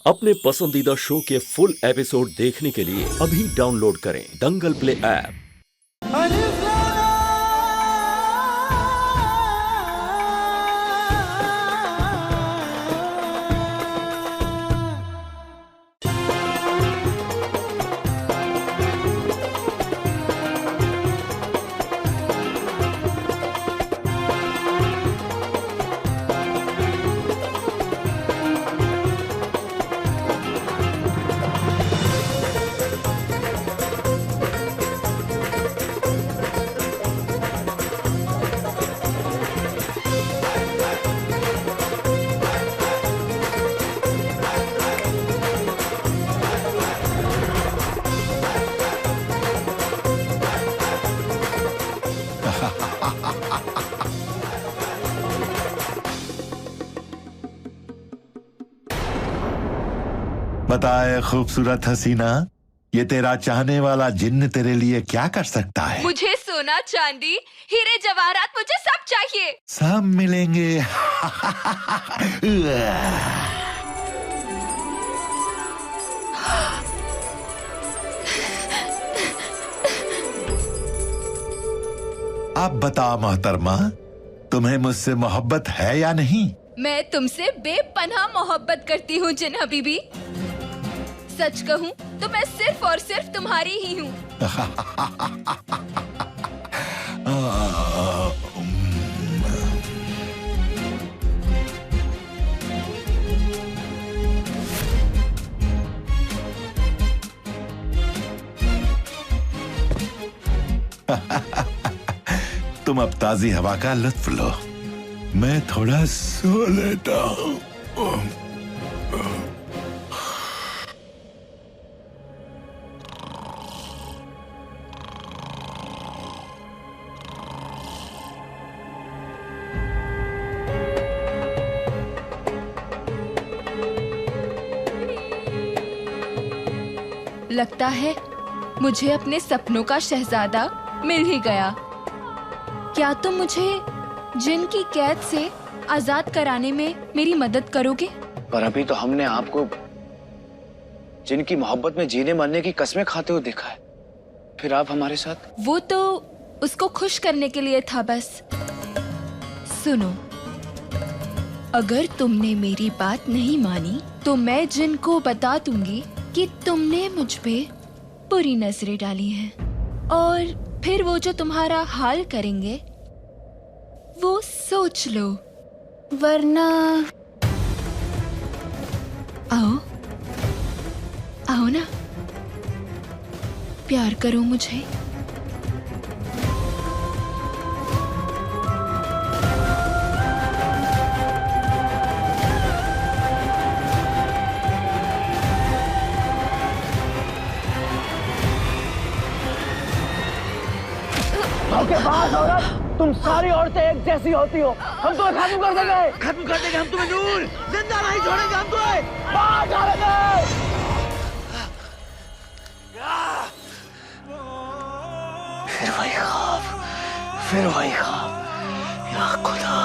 अपने पसंदीदा शो के फुल एपिसोड देखने के लिए अभी डाउनलोड करें दंगल प्ले ऐप। बताए खूबसूरत हसीना, ये तेरा चाहने वाला जिन्न तेरे लिए क्या कर सकता है? मुझे सोना चांदी हीरे जवाहरात मुझे सब चाहिए। सब मिलेंगे। अब बता मोहतरमा, तुम्हें मुझसे मोहब्बत है या नहीं? मैं तुमसे बेपनाह मोहब्बत करती हूँ जिन हबीबी। सच कहूँ तो मैं सिर्फ और सिर्फ तुम्हारी ही हूँ। तुम अब ताजी हवा का लुत्फ लो, मैं थोड़ा सो लेता हूँ। लगता है मुझे अपने सपनों का शहजादा मिल ही गया। क्या तुम मुझे जिन की कैद से आजाद कराने में मेरी मदद करोगे? पर अभी तो हमने आपको जिनकी मोहब्बत में जीने मरने की कस्में खाते हुए देखा है, फिर आप हमारे साथ? वो तो उसको खुश करने के लिए था बस। सुनो, अगर तुमने मेरी बात नहीं मानी तो मैं जिन को बता दूंगी कि तुमने मुझ पे बुरी नजरें डाली हैं, और फिर वो जो तुम्हारा हाल करेंगे वो सोच लो, वरना आओ आओ ना, प्यार करो मुझे। धोखेबाज औरत, तुम सारी औरतें एक जैसी होती हो। हम तुम्हें खत्म कर देंगे। खत्म कर देंगे हम तुम्हें नूर, जिंदा नहीं छोड़ेंगे हम तुम्हें, बाहर डालेंगे। फिर वही ख्वाब। या खुदा,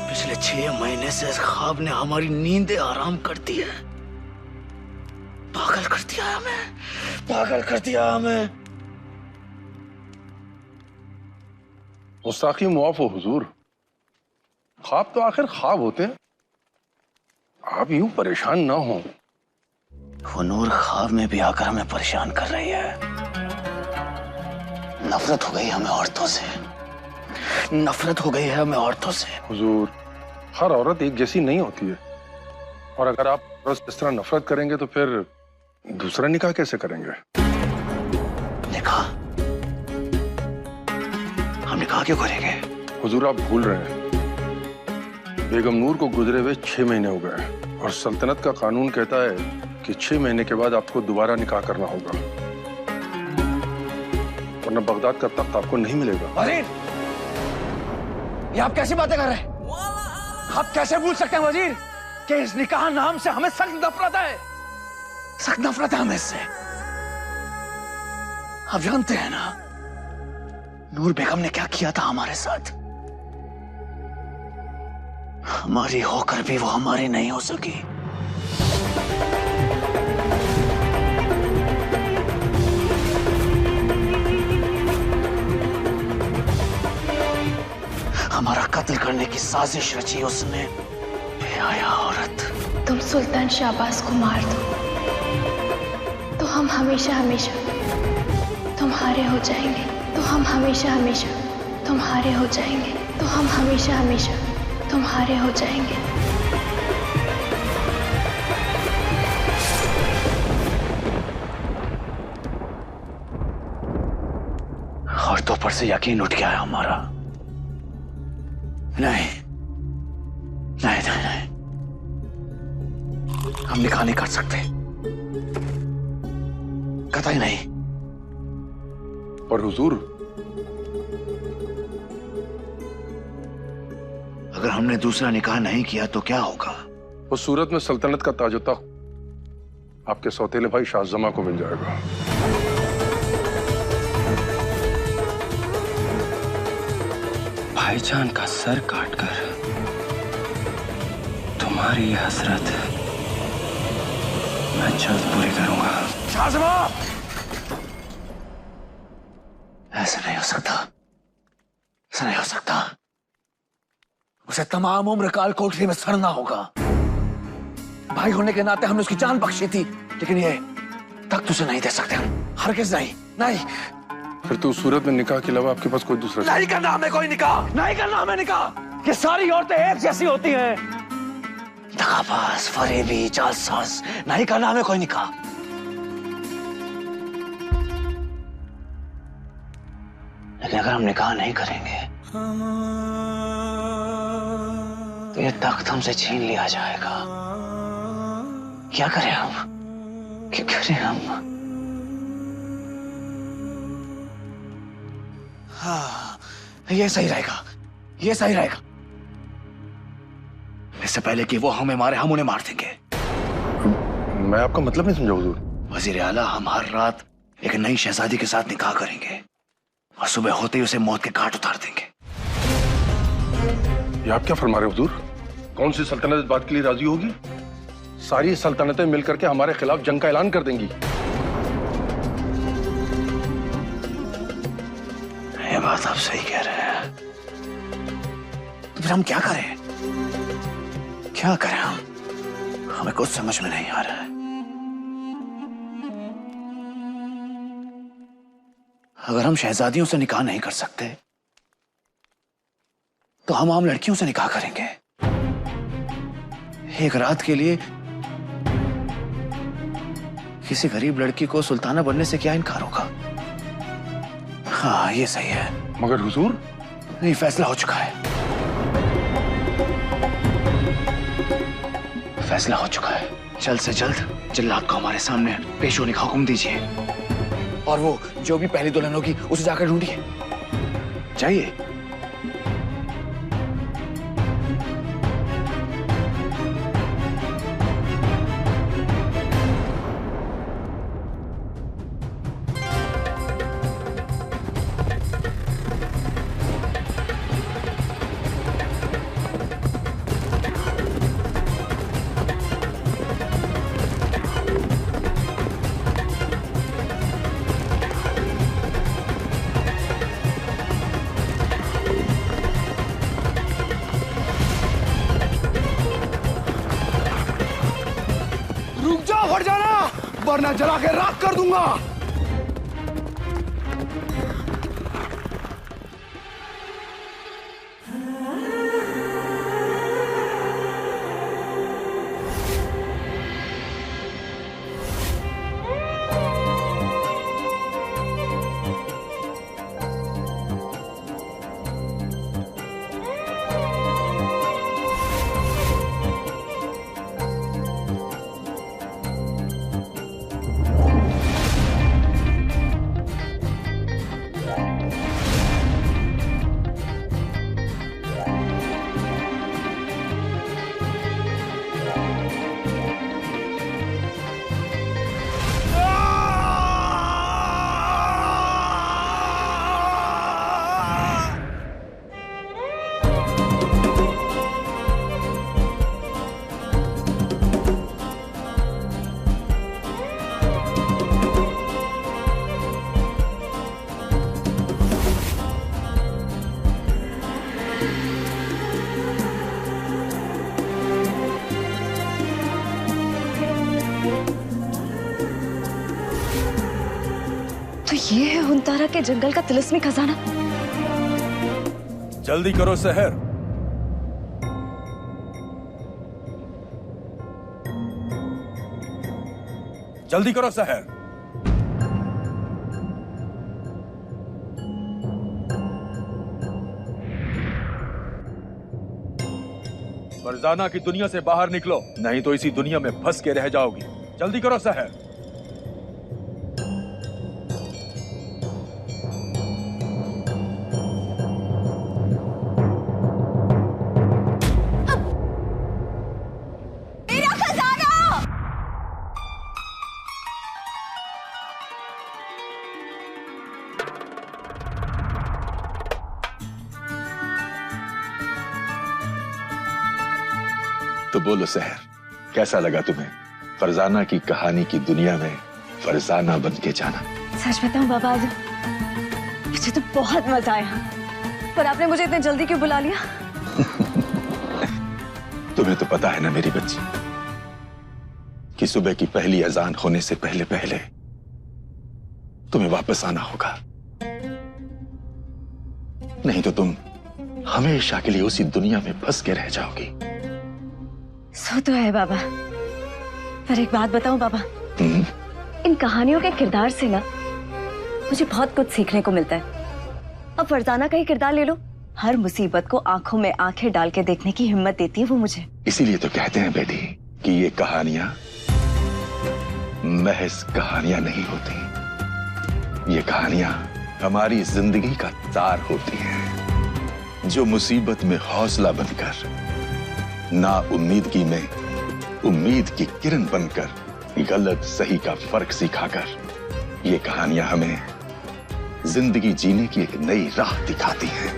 पिछले 6 महीने से इस ख्वाब ने हमारी नींदें आराम कर दी है। पागल कर दिया हमें। मुस्ताकी मुआफ हो हुजूर, ख्वाब तो आखिर ख्वाब होते हैं, आप यूं परेशान ना हो। वो नूर ख्वाब में भी आकर हमें परेशान कर रही है। नफरत हो गई हमें औरतों से, हुजूर, हर औरत एक जैसी नहीं होती है, और अगर आप बस इस तरह नफरत करेंगे तो फिर दूसरा निकाह कैसे करेंगे? हम निकाह क्यों करेंगे? हुजूर, आप भूल रहे हैं, बेगम नूर को गुजरे हुए 6 महीने हो गए, और सल्तनत का कानून कहता है कि 6 महीने के बाद आपको दोबारा निकाह करना होगा, वरना बगदाद का तख्त आपको नहीं मिलेगा। वजीर, ये आप कैसी बातें कर रहे हैं? आप कैसे भूल सकते हैं वजीर कि इस निकाह नाम से हमें सख्त नफरत है हमें इससे। आप जानते हैं ना नूर बेगम ने क्या किया था हमारे साथ? हमारी होकर भी वो हमारी नहीं हो सकी। करने की साजिश रची उसने। बेहया औरत। तुम सुल्तान शाहबाज को मार दो तो हम हमेशा हमेशा तुम्हारे हो जाएंगे। तो हम हमेशा हमेशा तुम्हारे हो जाएंगे। तो हम हमेशा हमेशा तुम्हारे हो जाएंगे। और तो पर से यकीन उठ गया है हमारा। नहीं नहीं नहीं नहीं, हम निकाह नहीं कर सकते, कतई नहीं। पर हुजूर, अगर हमने दूसरा निकाह नहीं किया तो क्या होगा? उस सूरत में सल्तनत का ताज तख्त आपके सौतेले भाई शाहजमा को मिल जाएगा। भाईजान का सर काटकर तुम्हारी ये हसरत मैं जल्द पूरी करूंगा। शाहजमा! ऐसा नहीं हो सकता, ऐसा नहीं हो सकता। उसे तमाम उम्र काल कोठरी में सड़ना होगा। भाई होने के नाते हमने उसकी जान बख्शी थी, लेकिन ये तख्त उसे नहीं दे सकते हम। हरगिज़ नहीं, नहीं। फिर तो उस सूरत में निकाह के अलावा आपके पास कोई दूसरा नहीं करना हमें कोई निकाह, नहीं करना हमें निकाह। ये सारी औरतें एक जैसी होती हैं। दगाबाज, फरेबी, जालसाज, नहीं करना हमें कोई निकाह। लेकिन अगर हम निकाह नहीं करेंगे तो ये तख्त हमसे छीन लिया जाएगा। क्या करें हम, क्या करें हम? हाँ, ये सही रहेगा, ये सही रहेगा। इससे पहले कि वो हमें मारे, हम उन्हें मार देंगे। मैं आपका मतलब नहीं समझा हुजूर। वजीर आला, हम हर रात एक नई शहजादी के साथ निकाह करेंगे और सुबह होते ही उसे मौत के घाट उतार देंगे। ये आप क्या फरमा रहे हो हुजूर? कौन सी सल्तनत इस बात के लिए राजी होगी? सारी सल्तनतें मिलकर के हमारे खिलाफ जंग का ऐलान कर देंगी। ये बात आप सही कह रहे हैं। तो फिर हम क्या करें, क्या करें हम? हमें कुछ समझ में नहीं आ रहा है। अगर हम शहजादियों से निकाह नहीं कर सकते तो हम आम लड़कियों से निकाह करेंगे। एक रात के लिए किसी गरीब लड़की को सुल्ताना बनने से क्या इनकार होगा? हाँ, ये सही है। मगर हुजूर, नहीं, फैसला हो चुका है, फैसला हो चुका है। जल्द से जल्द जल्लाद को हमारे सामने पेश होने का हुक्म दीजिए और वो जो भी पहली दुल्हन होगी उसे जाकर ढूंढिए। जाइए। रुक जाओ, हट जाना, वरना जला के राख कर दूंगा। ये है हुनतारा के जंगल का तिलिस्मी खजाना। जल्दी करो सहर। जल्दी करो सहर। फरजाना की दुनिया से बाहर निकलो, नहीं तो इसी दुनिया में फंस के रह जाओगी। जल्दी करो सहर। तो बोलो सहर, कैसा लगा तुम्हें फरजाना की कहानी की दुनिया में फरजाना बन के जाना? सच बताऊं बाबा आजम, मुझे तो बहुत मजा आया, पर आपने मुझे इतने जल्दी क्यों बुला लिया? तुम्हें तो पता है ना मेरी बच्ची कि सुबह की पहली अजान होने से पहले पहले तुम्हें वापस आना होगा, नहीं तो तुम हमेशा के लिए उसी दुनिया में फंस के रह जाओगी। सो तो है बाबा, पर एक बात बताऊं बाबा, इन कहानियों के किरदार से ना मुझे बहुत कुछ सीखने को मिलता है। अब फरजाना का ही किरदार ले लो, हर मुसीबत को आंखों में आंखें डाल के देखने की हिम्मत देती है वो मुझे। इसीलिए तो कहते हैं बेटी कि ये कहानियां महज कहानियां नहीं होती, ये कहानियां हमारी जिंदगी का तार होती हैं, जो मुसीबत में हौसला बनकर, ना उम्मीदगी में उम्मीद की किरण बनकर, गलत सही का फर्क सिखाकर, ये कहानियां हमें जिंदगी जीने की एक नई राह दिखाती हैं।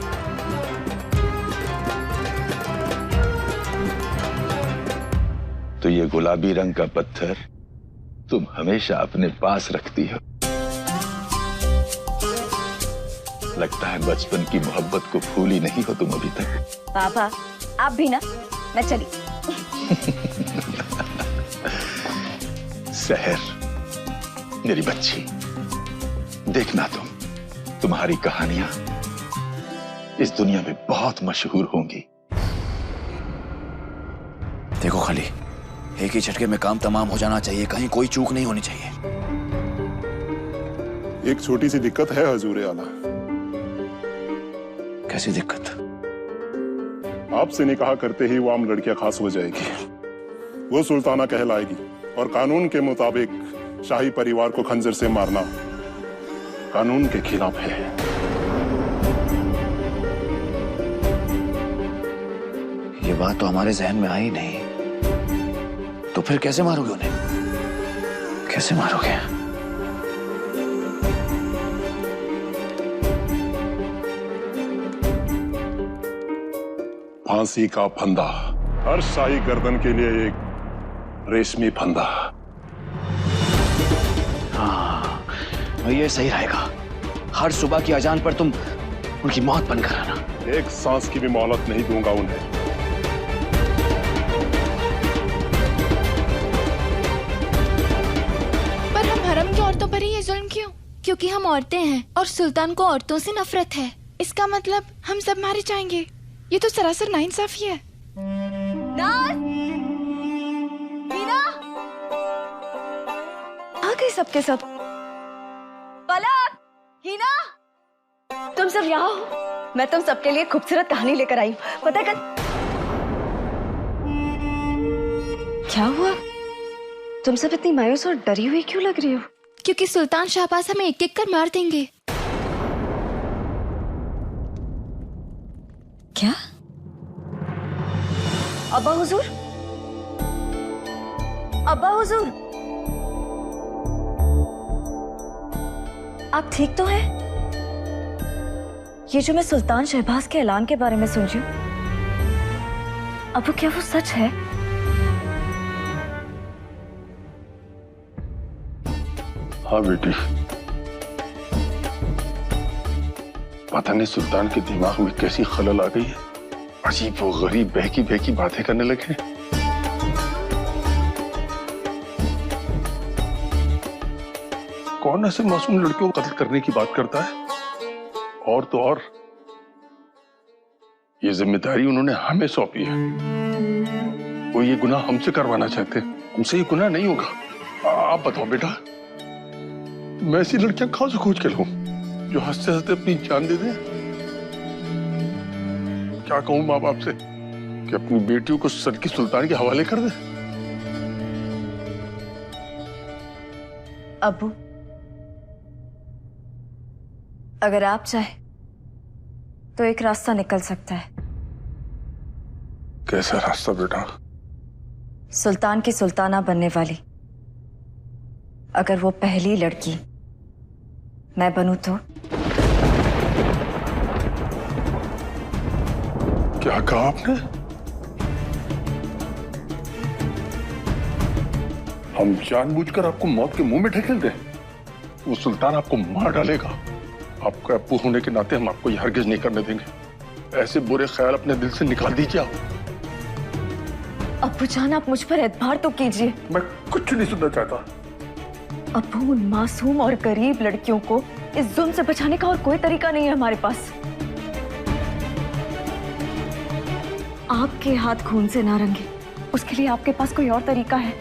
तो ये गुलाबी रंग का पत्थर तुम हमेशा अपने पास रखती हो। लगता है बचपन की मोहब्बत को भूली नहीं हो तुम अभी तक। पापा आप भी ना, मैं चली। सहर मेरी बच्ची, देखना तुम्हारी कहानियां इस दुनिया में बहुत मशहूर होंगी। देखो खाली, एक ही झटके में काम तमाम हो जाना चाहिए, कहीं कोई चूक नहीं होनी चाहिए। एक छोटी सी दिक्कत है हजूर आला। कैसी दिक्कत? आपसे निकाह करते ही वो आम लड़कियां खास हो जाएगी, वो सुल्ताना कहलाएगी, और कानून के मुताबिक शाही परिवार को खंजर से मारना कानून के खिलाफ है। ये बात तो हमारे जहन में आई नहीं, तो फिर कैसे मारोगे उन्हें? कैसे मारोगे? फांसी का फंदा, हर शाही गर्दन के लिए एक रेशमी फंदा। हाँ, ये सही रहेगा। हर सुबह की अजान पर तुम उनकी मौत बनकर आना। एक सांस की भी मोहलत नहीं दूंगा उन्हें। पर हम हरम की औरतों पर ही ये जुल्म क्यों? क्योंकि हम औरतें हैं और सुल्तान को औरतों से नफरत है। इसका मतलब हम सब मारे जाएंगे। ये तो सरासर नाइंसाफी है। नाज! मीना! आ गए सबके सब। पलक! हीना! तुम सब यहाँ हो? मैं तुम सबके लिए खूबसूरत कहानी लेकर आई हूँ। पता कर क्या हुआ? तुम सब इतनी मायूस और डरी हुई क्यों लग रही हो? क्योंकि सुल्तान शाहबाज हमें एक एक कर मार देंगे। क्या? अब्बा हुजूर? अब्बा हुजूर, आप ठीक तो हैं? ये जो मैं सुल्तान शहबाज के ऐलान के बारे में सुन रही हूँ, अब क्या वो सच है? हाँ बेटी, पता नहीं सुल्तान के दिमाग में कैसी खलल आ गई है, अजीब वो गरीब बहकी बहकी बातें करने लगे। कौन ऐसे मासूम लड़कियों को कत्ल करने की बात करता है? और तो और ये जिम्मेदारी उन्होंने हमें सौंपी है। वो ये गुनाह हमसे करवाना चाहते हैं, हमसे ये गुनाह नहीं होगा। आप बताओ बेटा, मैं ऐसी लड़कियां कहां से खोज के लाऊं जो हंसते हंसते अपनी जान दे दें? क्या कहूं माँ बाप से कि अपनी बेटियों को सर की सुल्तान के हवाले कर दे? अब्बू, अगर आप चाहे तो एक रास्ता निकल सकता है। कैसा रास्ता बेटा? सुल्तान की सुल्ताना बनने वाली अगर वो पहली लड़की मैं बनूं तो? क्या कहा आपने? हम जानबूझकर आपको मौत के मुंह में ढकेल दें? वो सुल्तान आपको मार डालेगा। आपका अब्बू होने के नाते हम आपको ये हरगिज नहीं करने देंगे। ऐसे बुरे ख्याल अपने दिल से निकाल दीजिए आप। अब्बू जान, आप मुझ पर एतबार तो कीजिए। मैं कुछ नहीं सुनना चाहता। अब्बू, उन मासूम और गरीब लड़कियों को इस जुल्म से बचाने का और कोई तरीका नहीं है हमारे पास। आपके हाथ खून से ना रंगे, उसके लिए आपके पास कोई और तरीका है?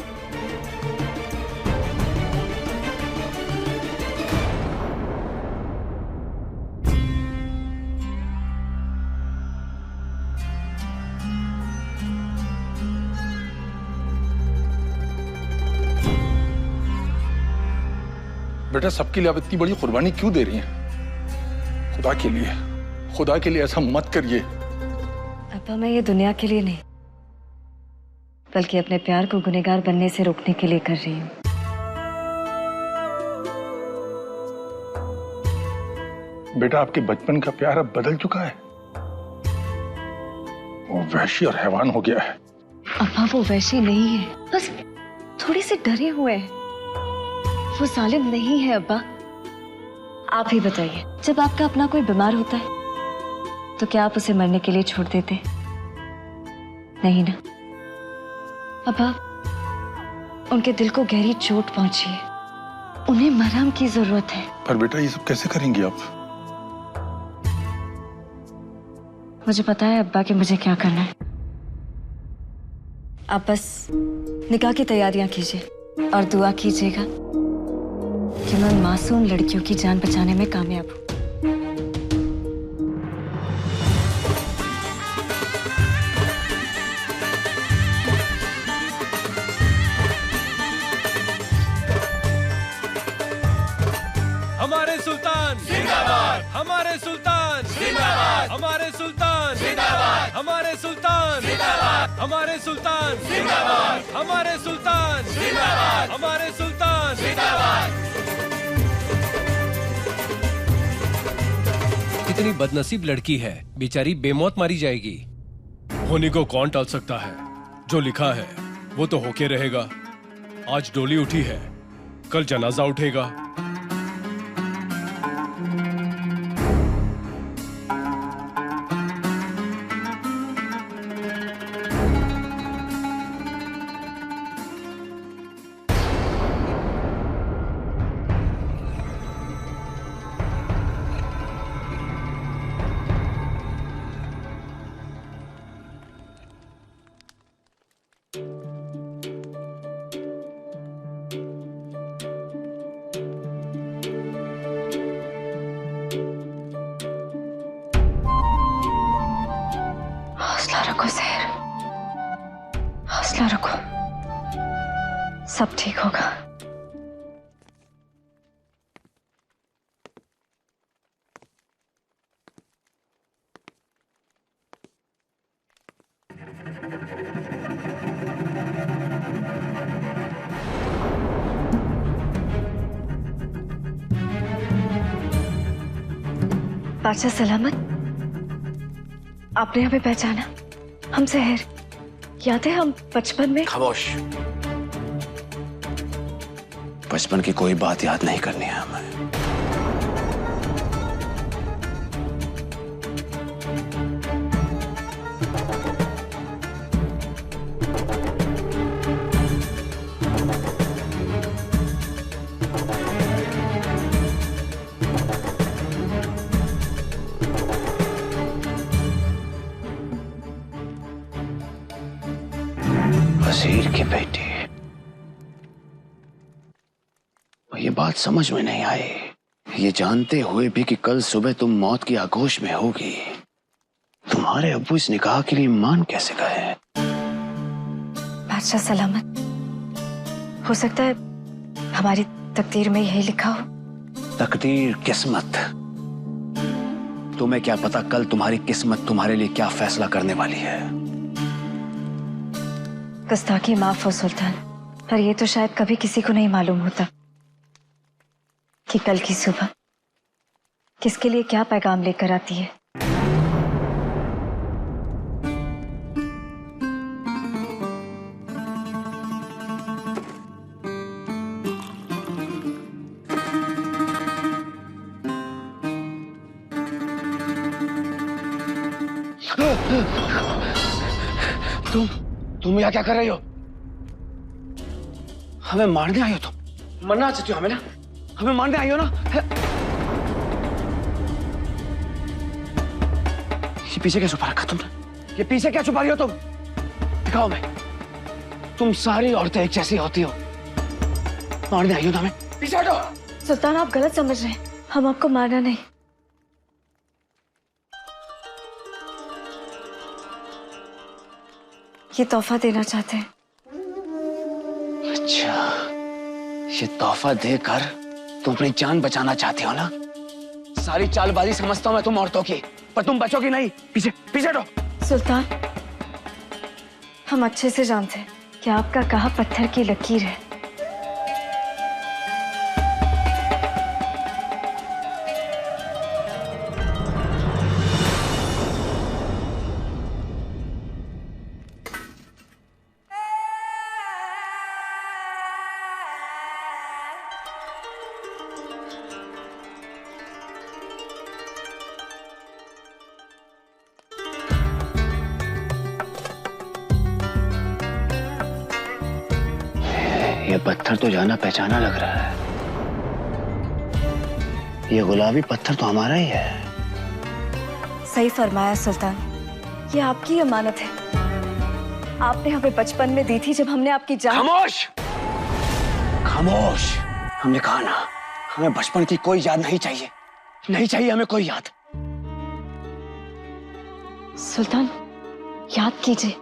बेटा, सबके लिए आप इतनी बड़ी कुर्बानी क्यों दे रही हैं? खुदा के लिए ऐसा मत करिए। अब्बा, मैं ये दुनिया के लिए नहीं बल्कि अपने प्यार को गुनहगार बनने से रोकने के लिए कर रही हूँ। बेटा, आपके बचपन का प्यार अब बदल चुका है। वो वहशी और हैवान हो गया है। अब्बा, वो वैसी नहीं है, बस थोड़ी सी डरे हुए हैं। वो जालिम नहीं है अब्बा। आप ही बताइए, जब आपका अपना कोई बीमार होता है तो क्या आप उसे मरने के लिए छोड़ देते? नहीं ना अब्बा, उनके दिल को गहरी चोट पहुंची है, उन्हें मरहम की जरूरत है। पर बेटा, ये सब कैसे करेंगी आप? मुझे पता है अब्बा कि मुझे क्या करना है। आप बस निकाह की तैयारियां कीजिए और दुआ कीजिएगा कि मैं उन मासूम लड़कियों की जान बचाने में कामयाब हूं। हमारे सुल्तान जिंदाबाद, हमारे सुल्तान जिंदाबाद, हमारे सुल्तान जिंदाबाद, हमारे सुल्तान जिंदाबाद, हमारे सुल्तान जिंदाबाद, हमारे सुल्तान जिंदाबाद, हमारे सुल्तान जिंदाबाद। कितनी बदनसीब लड़की है, बेचारी बेमौत मारी जाएगी। होने को कौन टाल सकता है? जो लिखा है वो तो होके रहेगा। आज डोली उठी है, कल जनाजा उठेगा। रखो सहर, हौसला रखो, सब ठीक होगा। बादशाह सलामत, आपने हमें पहचाना? हम सहर, याद है हम बचपन में? खामोश। बचपन की कोई बात याद नहीं करनी है हमें। ये बात समझ में नहीं आई, ये जानते हुए भी कि कल सुबह तुम मौत की आगोश में होगी, तुम्हारे अब्बू इस निकाह के लिए मान कैसे गए? बादशाह सलामत, हो सकता है हमारी तकदीर में यही लिखा हो। तकदीर, किस्मत, तुम्हें क्या पता कल तुम्हारी किस्मत तुम्हारे लिए क्या फैसला करने वाली है। गुस्ताखी माफ हो सुल्तान, पर यह तो शायद कभी किसी को नहीं मालूम होता कि कल की सुबह किसके लिए क्या पैगाम लेकर आती है। तुम यहाँ क्या कर रही हो? हमें मारने आई हो तुम? मरना चाहती हो हमें ना? हमें मारने आई हो ना? ये पीछे क्या छुपा रखा तुमने? ये पीछे क्या छुपा रही हो तुम? दिखाओ मैं। तुम सारी औरतें एक जैसी होती हो। मारने आई हो ना हमें? पीछे हटो। सुल्तान, आप गलत समझ रहे हैं, हम आपको मारना नहीं। ये तोहफा देना चाहते हैं। अच्छा, ये तोहफा देकर तुम अपनी जान बचाना चाहती हो ना? सारी चालबाजी समझता हूं मैं तुम औरतों की, पर तुम बचोगी नहीं। पीछे पीछे हटो। सुल्तान, हम अच्छे से जानते हैं कि आपका कहा पत्थर की लकीर है। ये पत्थर तो जाना पहचाना लग रहा है। ये गुलाबी पत्थर तो हमारा ही है। सही फरमाया सुल्तान, ये आपकी अमानत है। आपने हमें बचपन में दी थी जब हमने आपकी जान। खामोश, खामोश। हमने कहा ना, हमें बचपन की कोई याद नहीं चाहिए, नहीं चाहिए हमें कोई याद। सुल्तान, याद कीजिए,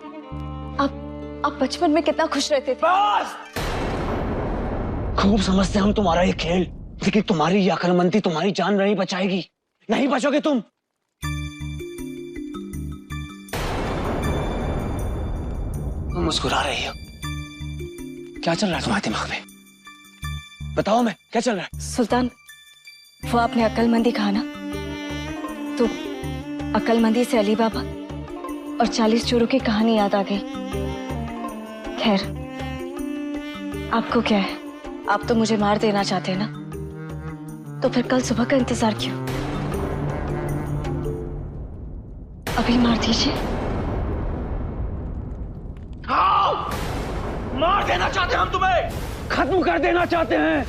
आप बचपन में कितना खुश रहते थे। बस! खूब समझते हम तुम्हारा ये खेल, लेकिन तुम्हारी ये अक्लमंदी तुम्हारी जान नहीं बचाएगी। नहीं बचोगे तुम। तुम मुस्कुरा रही हो, क्या चल रहा है तुम्हारे दिमाग में? बताओ मैं, क्या चल रहा है? सुल्तान, वो आपने अक्लमंदी कहा ना, तो अक्लमंदी से अली बाबा और 40 चोरों की कहानी याद आ गई। खैर, आपको क्या है, आप तो मुझे मार देना चाहते हैं ना, तो फिर कल सुबह का इंतजार क्यों? अभी मार दीजिए। मार देना चाहते हैं हम तुम्हें, खत्म कर देना चाहते हैं।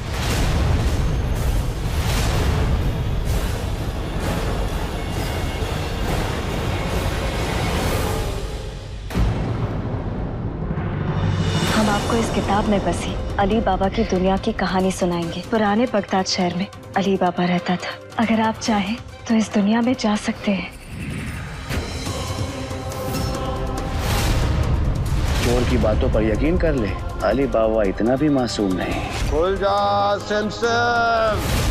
हम आपको इस किताब में बसी अली बाबा की दुनिया की कहानी सुनाएंगे। पुराने बगदाद शहर में अली बाबा रहता था। अगर आप चाहें तो इस दुनिया में जा सकते हैं। चोर की बातों पर यकीन कर ले, अली बाबा इतना भी मासूम नहीं। खुल जा सिमसिम।